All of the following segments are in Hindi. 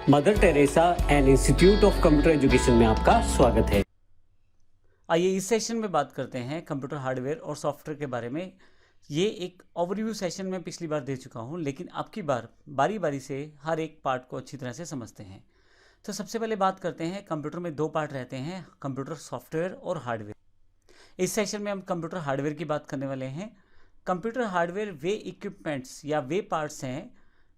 Mother Teresa and institute of computer education में आपका स्वागत है। आइए इस सेशन में बात करते हैं कंप्यूटर हार्डवेयर और सॉफ्टवेयर के बारे में। ये एक ओवरव्यू सेशन में पिछली बार दे चुका हूँ, लेकिन अब की बार बारी बारी से हर एक पार्ट को अच्छी तरह से समझते हैं। तो सबसे पहले बात करते हैं, कंप्यूटर में दो पार्ट रहते हैं, कंप्यूटर सॉफ्टवेयर और हार्डवेयर। इस सेशन में हम कंप्यूटर हार्डवेयर की बात करने वाले हैं। कंप्यूटर हार्डवेयर वे इक्विपमेंट्स या वे पार्ट्स हैं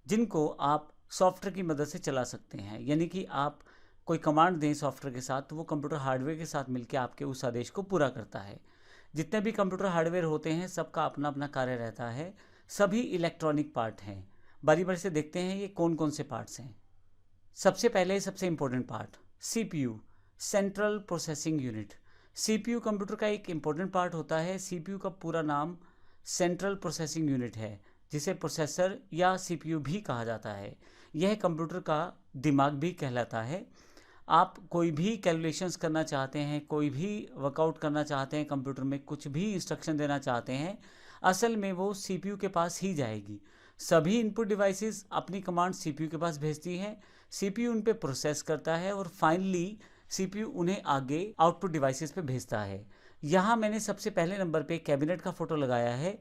जिनको आप सॉफ्टवेयर की मदद से चला सकते हैं। यानी कि आप कोई कमांड दें सॉफ्टवेयर के साथ तो वो कंप्यूटर हार्डवेयर के साथ मिलकर आपके उस आदेश को पूरा करता है। जितने भी कंप्यूटर हार्डवेयर होते हैं सबका अपना अपना कार्य रहता है, सभी इलेक्ट्रॉनिक पार्ट हैं। बारी बारी से देखते हैं ये कौन कौन से पार्ट्स हैं। सबसे पहले सबसे important part CPU, central processing unit. CPU computer का एक इंपॉर्टेंट पार्ट होता है। सीपीयू का पूरा नाम सेंट्रल प्रोसेसिंग यूनिट है, जिसे प्रोसेसर या सीपीयू भी कहा जाता है। यह कंप्यूटर का दिमाग भी कहलाता है। आप कोई भी कैलकुलेशंस करना चाहते हैं, कोई भी वर्कआउट करना चाहते हैं, कंप्यूटर में कुछ भी इंस्ट्रक्शन देना चाहते हैं, असल में वो सीपीयू के पास ही जाएगी। सभी इनपुट डिवाइसेस अपनी कमांड सीपीयू के पास भेजती हैं, सीपीयू उन पे प्रोसेस करता है और फाइनली सीपीयू उन्हें आगे आउटपुट डिवाइसेस पे भेजता है। यहाँ मैंने सबसे पहले नंबर पे कैबिनेट का फोटो लगाया है।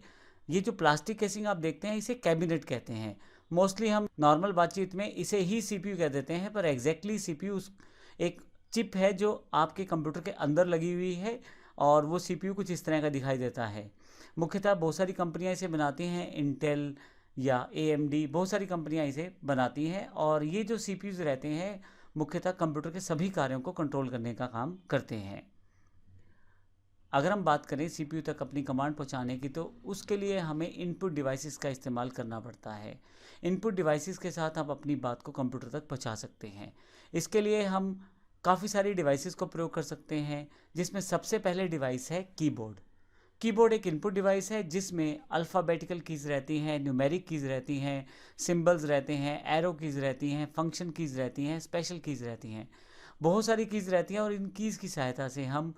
ये जो प्लास्टिक केसिंग आप देखते हैं इसे कैबिनेट कहते हैं। मोस्टली हम नॉर्मल बातचीत में इसे ही सीपीयू कह देते हैं, पर एग्जैक्टली सीपीयू एक चिप है जो आपके कंप्यूटर के अंदर लगी हुई है और वो सीपीयू कुछ इस तरह का दिखाई देता है। मुख्यतः बहुत सारी कंपनियां इसे बनाती हैं, इंटेल या एएमडी, बहुत सारी कंपनियां इसे बनाती हैं। और ये जो सीपीयूज रहते हैं मुख्यतः कंप्यूटर के सभी कार्यों को कंट्रोल करने का काम करते हैं। अगर हम बात करें सीपीयू तक अपनी कमांड पहुंचाने की, तो उसके लिए हमें इनपुट डिवाइसेस का इस्तेमाल करना पड़ता है। इनपुट डिवाइसेस के साथ हम अपनी बात को कंप्यूटर तक पहुंचा सकते हैं। इसके लिए हम काफ़ी सारी डिवाइसेस को प्रयोग कर सकते हैं, जिसमें सबसे पहले डिवाइस है कीबोर्ड। कीबोर्ड एक इनपुट डिवाइस है जिसमें अल्फ़ाबेटिकल कीज़ रहती हैं, न्यूमेरिक कीज़ रहती हैं, सिंबल्स रहते हैं, एरो कीज़ रहती हैं, फंक्शन कीज़ रहती हैं, स्पेशल कीज़ रहती हैं। बहुत सारी कीज़ रहती हैं और इन कीज़ की सहायता से हम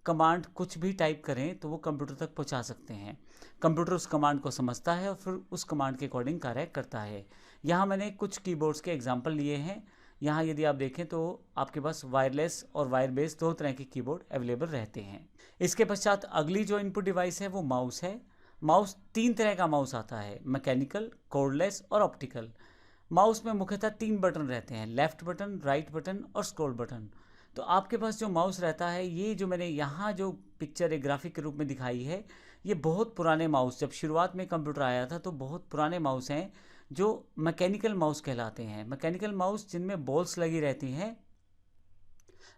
कमांड कुछ भी टाइप करें तो वो कंप्यूटर तक पहुंचा सकते हैं। कंप्यूटर उस कमांड को समझता है और फिर उस कमांड के अकॉर्डिंग कार्य करता है। यहाँ मैंने कुछ कीबोर्ड्स के एग्जांपल लिए हैं। यहाँ यदि आप देखें तो आपके पास वायरलेस और वायर बेस दो तरह के कीबोर्ड अवेलेबल रहते हैं। इसके पश्चात अगली जो इनपुट डिवाइस है वो माउस है। माउस तीन तरह का माउस आता है, मैकेनिकल, कॉर्डलेस और ऑप्टिकल। माउस में मुख्यतः तीन बटन रहते हैं, लेफ्ट बटन, राइट बटन और स्क्रॉल बटन। तो आपके पास जो माउस रहता है, ये जो मैंने यहाँ जो पिक्चर एक ग्राफिक के रूप में दिखाई है, ये बहुत पुराने माउस, जब शुरुआत में कंप्यूटर आया था तो बहुत पुराने माउस हैं जो मैकेनिकल माउस कहलाते हैं। मैकेनिकल माउस जिनमें बॉल्स लगी रहती हैं।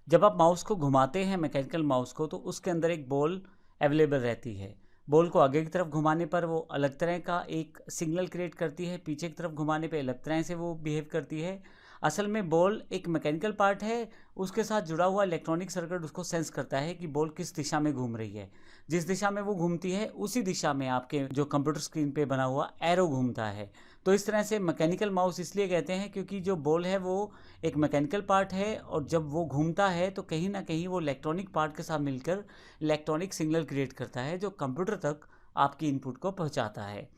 जब आप माउस को घुमाते हैं मैकेनिकल माउस को, तो उसके अंदर एक बॉल अवेलेबल रहती है। बॉल को आगे की तरफ घुमाने पर वो अलग तरह का एक सिग्नल क्रिएट करती है, पीछे की तरफ घुमाने पे अलग तरह से वो बिहेव करती है। असल में बॉल एक मैकेनिकल पार्ट है, उसके साथ जुड़ा हुआ इलेक्ट्रॉनिक सर्किट उसको सेंस करता है कि बॉल किस दिशा में घूम रही है। जिस दिशा में वो घूमती है उसी दिशा में आपके जो कंप्यूटर स्क्रीन पे बना हुआ एरो घूमता है। तो इस तरह से मैकेनिकल माउस इसलिए कहते हैं क्योंकि जो बॉल है वो एक मैकेनिकल पार्ट है और जब वो घूमता है तो कहीं ना कहीं वो इलेक्ट्रॉनिक पार्ट के साथ मिलकर इलेक्ट्रॉनिक सिग्नल क्रिएट करता है जो कंप्यूटर तक आपकी इनपुट को पहुंचाता है।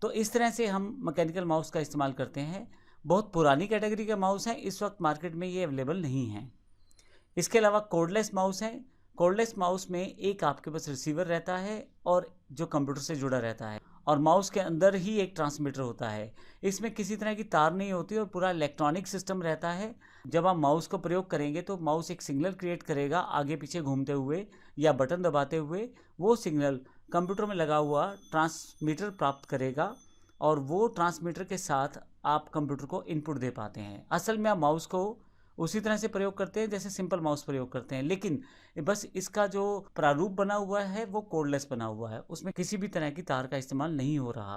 तो इस तरह से हम मैकेनिकल माउस का इस्तेमाल करते हैं। बहुत पुरानी कैटेगरी के माउस हैं, इस वक्त मार्केट में ये अवेलेबल नहीं हैं। इसके अलावा कोर्डलेस माउस हैं। कोर्डलेस माउस में एक आपके पास रिसीवर रहता है और जो कंप्यूटर से जुड़ा रहता है, और माउस के अंदर ही एक ट्रांसमीटर होता है। इसमें किसी तरह की तार नहीं होती और पूरा इलेक्ट्रॉनिक सिस्टम रहता है। जब आप माउस को प्रयोग करेंगे तो माउस एक सिग्नल क्रिएट करेगा आगे पीछे घूमते हुए या बटन दबाते हुए। वो सिग्नल कंप्यूटर में लगा हुआ ट्रांसमीटर प्राप्त करेगा और वो ट्रांसमीटर के साथ आप कंप्यूटर को इनपुट दे पाते हैं। असल में आप माउस को उसी तरह से प्रयोग करते हैं जैसे सिंपल माउस प्रयोग करते हैं, लेकिन बस इसका जो प्रारूप बना हुआ है वो कोर्डलेस बना हुआ है, उसमें किसी भी तरह की तार का इस्तेमाल नहीं हो रहा।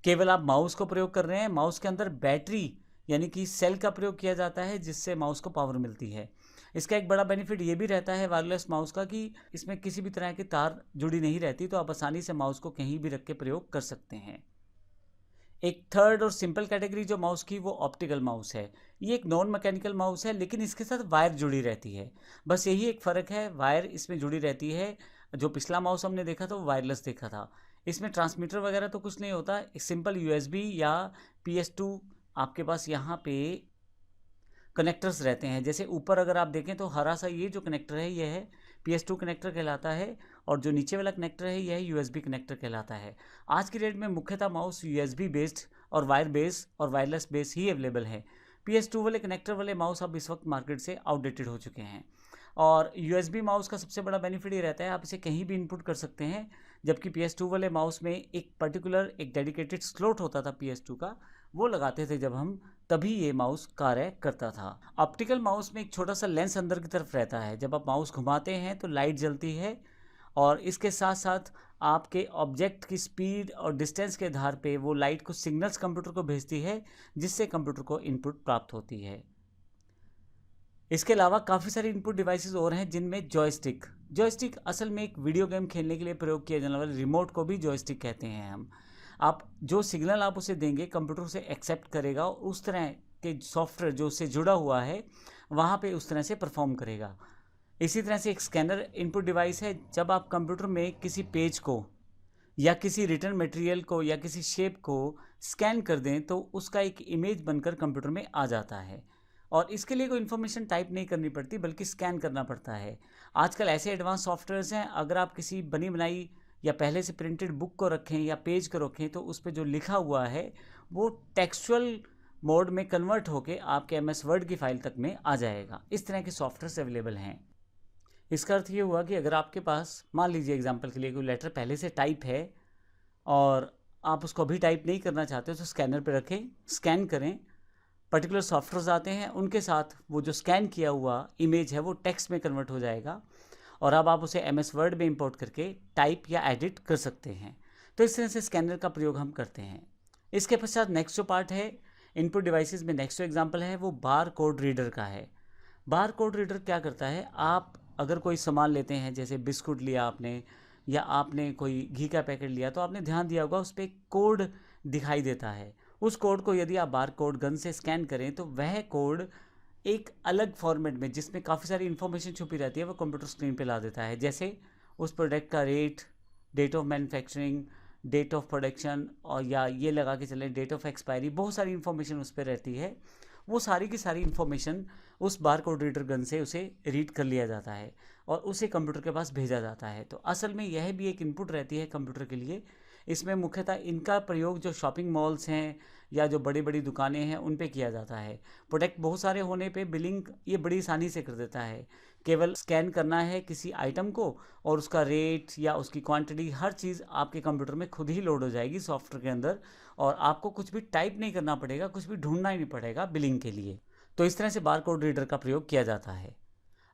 केवल आप माउस को प्रयोग कर रहे हैं। माउस के अंदर बैटरी यानी कि सेल का प्रयोग किया जाता है जिससे माउस को पावर मिलती है। इसका एक बड़ा बेनिफिट ये भी रहता है वायरलेस माउस का कि इसमें किसी भी तरह की तार जुड़ी नहीं रहती, तो आप आसानी से माउस को कहीं भी रख के प्रयोग कर सकते हैं। एक थर्ड और सिंपल कैटेगरी जो माउस की, वो ऑप्टिकल माउस है। ये एक नॉन मैकेनिकल माउस है लेकिन इसके साथ वायर जुड़ी रहती है। बस यही एक फ़र्क है, वायर इसमें जुड़ी रहती है। जो पिछला माउस हमने देखा था वो वायरलेस देखा था। इसमें ट्रांसमीटर वगैरह तो कुछ नहीं होता, एक सिंपल यूएसबी या PS2 आपके पास यहाँ पे कनेक्टर्स रहते हैं। जैसे ऊपर अगर आप देखें तो हरा सा ये जो कनेक्टर है ये है PS2 कनेक्टर कहलाता है, और जो नीचे वाला कनेक्टर है यह USB कनेक्टर कहलाता है। आज की डेट में मुख्यतः माउस USB बेस्ड और वायर बेस्ड और वायरलेस बेस्ड ही अवेलेबल है। PS2 वाले कनेक्टर वाले माउस अब इस वक्त मार्केट से आउटडेटेड हो चुके हैं। और USB माउस का सबसे बड़ा बेनिफिट ये रहता है आप इसे कहीं भी इनपुट कर सकते हैं, जबकि PS2 वाले माउस में एक डेडिकेटेड स्लॉट होता था PS2 का, वो लगाते थे जब हम, तभी ये माउस कार्य करता था। ऑप्टिकल माउस में एक छोटा सा लेंस अंदर की तरफ रहता है, जब आप माउस घुमाते हैं तो लाइट जलती है, और इसके साथ साथ आपके ऑब्जेक्ट की स्पीड और डिस्टेंस के आधार पे वो लाइट को सिग्नल्स कंप्यूटर को भेजती है, जिससे कंप्यूटर को इनपुट प्राप्त होती है। इसके अलावा काफ़ी सारी इनपुट डिवाइसेस और हैं, जिनमें जॉयस्टिक असल में एक वीडियो गेम खेलने के लिए प्रयोग किया जाने वाले रिमोट को भी जॉयस्टिक कहते हैं हम। आप जो सिग्नल आप उसे देंगे कंप्यूटर उसे एक्सेप्ट करेगा, और उस तरह के सॉफ्टवेयर जो उससे जुड़ा हुआ है वहाँ पे उस तरह से परफॉर्म करेगा। इसी तरह से एक स्कैनर इनपुट डिवाइस है। जब आप कंप्यूटर में किसी पेज को या किसी रिटर्न मटेरियल को या किसी शेप को स्कैन कर दें तो उसका एक इमेज बनकर कंप्यूटर में आ जाता है, और इसके लिए कोई इन्फॉर्मेशन टाइप नहीं करनी पड़ती बल्कि स्कैन करना पड़ता है। आजकल ऐसे एडवांस सॉफ्टवेयर्स हैं, अगर आप किसी बनी बनाई या पहले से प्रिंटेड बुक को रखें या पेज को रखें तो उस पर जो लिखा हुआ है वो टेक्सचुअल मोड में कन्वर्ट होकर आपके MS वर्ड की फाइल तक में आ जाएगा। इस तरह के सॉफ्टवेयर्स अवेलेबल हैं। इसका अर्थ ये हुआ कि अगर आपके पास मान लीजिए एग्जांपल के लिए कोई लेटर पहले से टाइप है और आप उसको अभी टाइप नहीं करना चाहते हो तो स्कैनर पे रखें, स्कैन करें, पर्टिकुलर सॉफ्टवेयर्स आते हैं, उनके साथ वो जो स्कैन किया हुआ इमेज है वो टेक्स्ट में कन्वर्ट हो जाएगा, और अब आप उसे MS वर्ड में इंपोर्ट करके टाइप या एडिट कर सकते हैं। तो इस तरह से स्कैनर का प्रयोग हम करते हैं। इसके पश्चात नेक्स्ट जो पार्ट है इनपुट डिवाइसेस में, नेक्स्ट जो एग्जांपल है वो बार कोड रीडर का है। बार कोड रीडर क्या करता है, आप अगर कोई सामान लेते हैं, जैसे बिस्कुट लिया आपने या आपने कोई घी का पैकेट लिया, तो आपने ध्यान दिया होगा उस पर कोड दिखाई देता है। उस कोड को यदि आप बार कोड गन से स्कैन करें तो वह कोड एक अलग फॉर्मेट में, जिसमें काफ़ी सारी इन्फॉर्मेशन छुपी रहती है, वो कंप्यूटर स्क्रीन पे ला देता है। जैसे उस प्रोडक्ट का rate, date of manufacturing, date of production, और या ये लगा के चलें डेट ऑफ एक्सपायरी, बहुत सारी इन्फॉर्मेशन उस पर रहती है। वो सारी की सारी इन्फॉर्मेशन उस बार कोड रीडर गन से उसे रीड कर लिया जाता है और उसे कंप्यूटर के पास भेजा जाता है। तो असल में यह भी एक इनपुट रहती है कंप्यूटर के लिए। इसमें मुख्यतः इनका प्रयोग जो शॉपिंग मॉल्स हैं या जो बड़ी बड़ी दुकानें हैं उन पे किया जाता है। प्रोडक्ट बहुत सारे होने पे बिलिंग ये बड़ी आसानी से कर देता है। केवल स्कैन करना है किसी आइटम को और उसका रेट या उसकी क्वांटिटी हर चीज़ आपके कंप्यूटर में खुद ही लोड हो जाएगी सॉफ्टवेयर के अंदर, और आपको कुछ भी टाइप नहीं करना पड़ेगा, कुछ भी ढूंढना ही नहीं पड़ेगा बिलिंग के लिए। तो इस तरह से बार कोड रीडर का प्रयोग किया जाता है।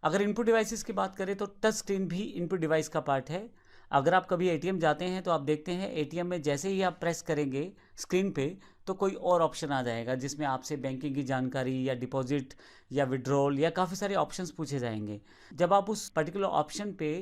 अगर इनपुट डिवाइसेस की बात करें तो टच स्क्रीन भी इनपुट डिवाइस का पार्ट है। अगर आप कभी ATM जाते हैं तो आप देखते हैं ATM में जैसे ही आप प्रेस करेंगे स्क्रीन पे तो कोई और ऑप्शन आ जाएगा जिसमें आपसे बैंकिंग की जानकारी या डिपॉजिट या विड्रॉल या काफ़ी सारे ऑप्शंस पूछे जाएंगे। जब आप उस पर्टिकुलर ऑप्शन पे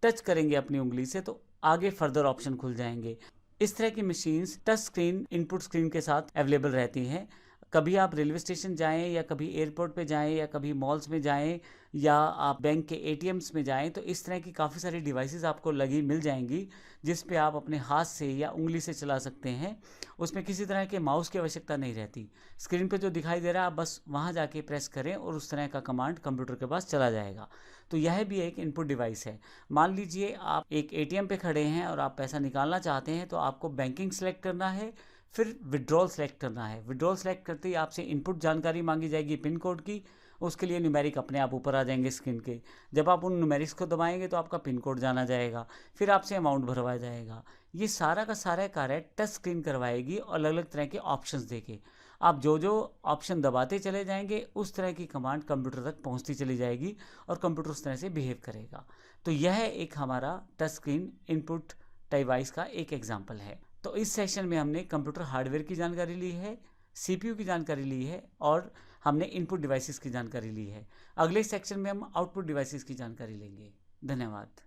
टच करेंगे अपनी उंगली से तो आगे फर्दर ऑप्शन खुल जाएंगे। इस तरह की machines touch screen input screen के साथ अवेलेबल रहती हैं। कभी आप रेलवे स्टेशन जाएं या कभी एयरपोर्ट पे जाएं या कभी मॉल्स में जाएं या आप बैंक के ATMs में जाएं तो इस तरह की काफ़ी सारी डिवाइसेस आपको लगी मिल जाएंगी जिस पे आप अपने हाथ से या उंगली से चला सकते हैं। उसमें किसी तरह के माउस की आवश्यकता नहीं रहती। स्क्रीन पे जो दिखाई दे रहा है आप बस वहाँ जाके प्रेस करें और उस तरह का कमांड कंप्यूटर के पास चला जाएगा। तो यह भी एक इनपुट डिवाइस है। मान लीजिए आप एक ATM पे खड़े हैं और आप पैसा निकालना चाहते हैं तो आपको बैंकिंग सेलेक्ट करना है, फिर विड्रॉल सेलेक्ट करना है। विड्रॉल सेलेक्ट करते ही आपसे इनपुट जानकारी मांगी जाएगी पिन कोड की, उसके लिए न्यूमेरिक अपने आप ऊपर आ जाएंगे स्क्रीन के। जब आप उन न्यूमेरिक्स को दबाएंगे तो आपका पिन कोड जाना जाएगा, फिर आपसे अमाउंट भरवाया जाएगा। ये सारा का सारा कार्य टच स्क्रीन करवाएगी और अलग अलग तरह के ऑप्शंस देके आप जो जो ऑप्शन दबाते चले जाएंगे उस तरह की कमांड कंप्यूटर तक पहुंचती चली जाएगी और कंप्यूटर उस तरह से बिहेव करेगा। तो यह एक हमारा टच स्क्रीन इनपुट डिवाइस का एक एग्जाम्पल है। तो इस सेशन में हमने कंप्यूटर हार्डवेयर की जानकारी ली है, CPU की जानकारी ली है और हमने इनपुट डिवाइसेस की जानकारी ली है। अगले सेक्शन में हम आउटपुट डिवाइसेस की जानकारी लेंगे। धन्यवाद।